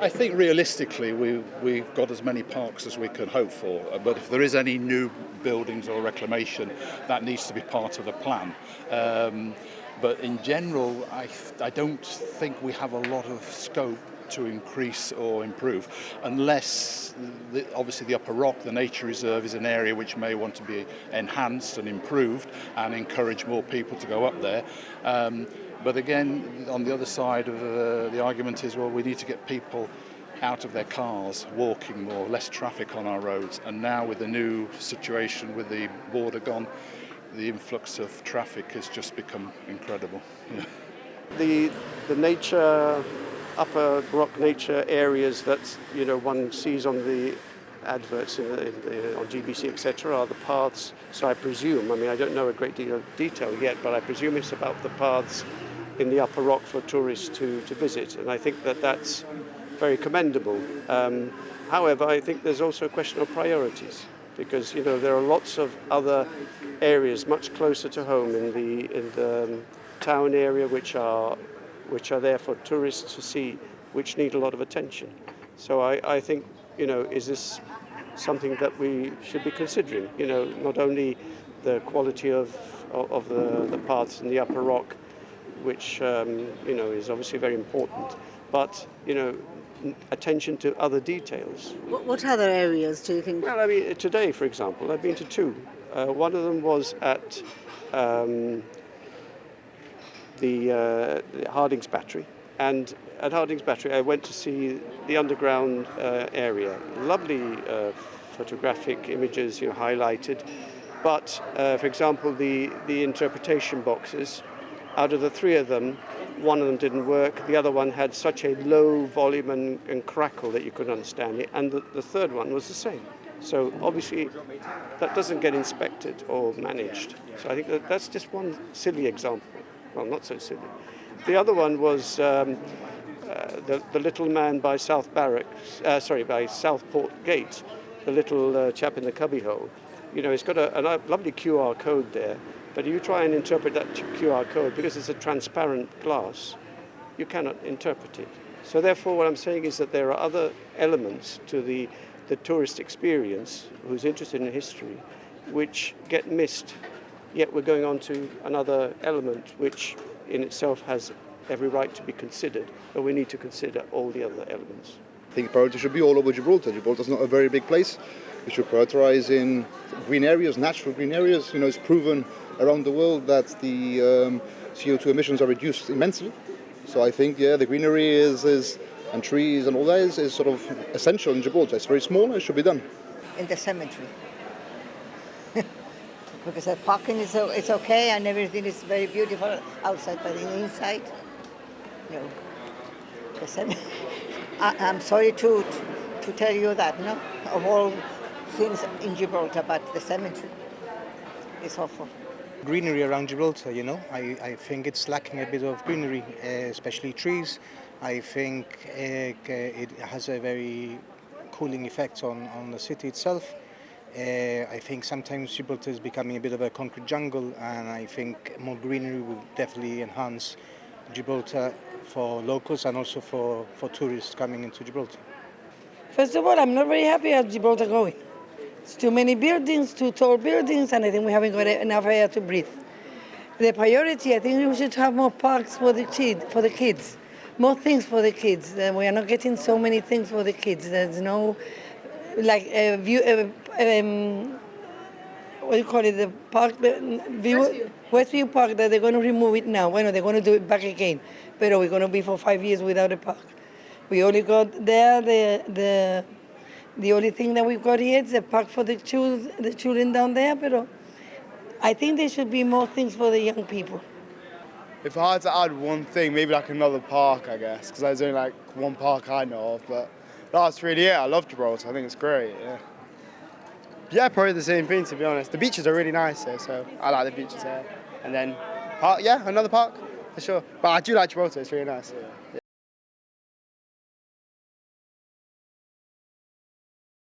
I think realistically we've got as many parks as we can hope for, but if there is any new buildings or reclamation, that needs to be part of the plan. But in general, I don't think we have a lot of scope to increase or improve, unless obviously the Upper Rock, the nature reserve, is an area which may want to be enhanced and improved and encourage more people to go up there. But again, on the other side of the argument is, well, we need to get people out of their cars, walking more, less traffic on our roads. And now with the new situation with the border gone, the influx of traffic has just become incredible. Yeah. The nature, upper rock nature areas that one sees on the adverts on GBC, etc., are the paths. So I presume, I don't know a great deal of detail yet, but I presume it's about the paths in the Upper Rock for tourists to visit, and I think that's very commendable. However, I think there's also a question of priorities, because there are lots of other areas much closer to home in the town area which are there for tourists to see, which need a lot of attention. So I think, is this something that we should be considering? Not only the quality of the paths in the Upper Rock, which is obviously very important, but attention to other details. What other areas do you think? Well, today, for example, I've been to two. One of them was at the Hardings Battery, and at Hardings Battery I went to see the underground area. Lovely photographic images highlighted, but for example the interpretation boxes, out of the three of them, one of them didn't work, the other one had such a low volume and crackle that you couldn't understand it, and the third one was the same. So obviously that doesn't get inspected or managed. So I think that's just one silly example. Well, not so silly. The other one was the little man by by Southport Gate, the little chap in the cubbyhole. It's got a lovely QR code there, but if you try and interpret that QR code, because it's a transparent glass, you cannot interpret it. So therefore what I'm saying is that there are other elements to the tourist experience who's interested in history which get missed, yet we're going on to another element which in itself has every right to be considered, but we need to consider all the other elements. I think priority should be all over Gibraltar. Gibraltar's not a very big place. We should prioritize in green areas, natural green areas. It's proven around the world that the CO2 emissions are reduced immensely. So I think, the greenery and trees and all that is sort of essential in Gibraltar. It's very small and it should be done. In the cemetery. Because the parking is okay and everything is very beautiful outside, but inside, no. The cemetery. I'm sorry to tell you that, of all things in Gibraltar, but the cemetery is awful. Greenery around Gibraltar, I think it's lacking a bit of greenery, especially trees. I think it has a very cooling effect on the city itself. I think sometimes Gibraltar is becoming a bit of a concrete jungle, and I think more greenery will definitely enhance Gibraltar for locals and also for tourists coming into Gibraltar. First of all, I'm not very happy at Gibraltar going. It's too many buildings, too tall buildings, and I think we haven't got enough air to breathe. The priority, I think we should have more parks for the kids, more things for the kids. We are not getting so many things for the kids. There's no, what do you call it, the park, Westview Park, that they're going to remove it now. Well, they're going to do it back again, but we're going to be for 5 years without a park. We only got there the only thing that we've got here is a park for the children down there, but I think there should be more things for the young people. If I had to add one thing, maybe like another park, I guess, because there's only like one park I know of, but that's really it. I love Gibraltar. I think it's great, Yeah, probably the same thing, to be honest. The beaches are really nice here, so I like the beaches here. And then, another park, for sure. But I do like Gibraltar. It's really nice. Yeah.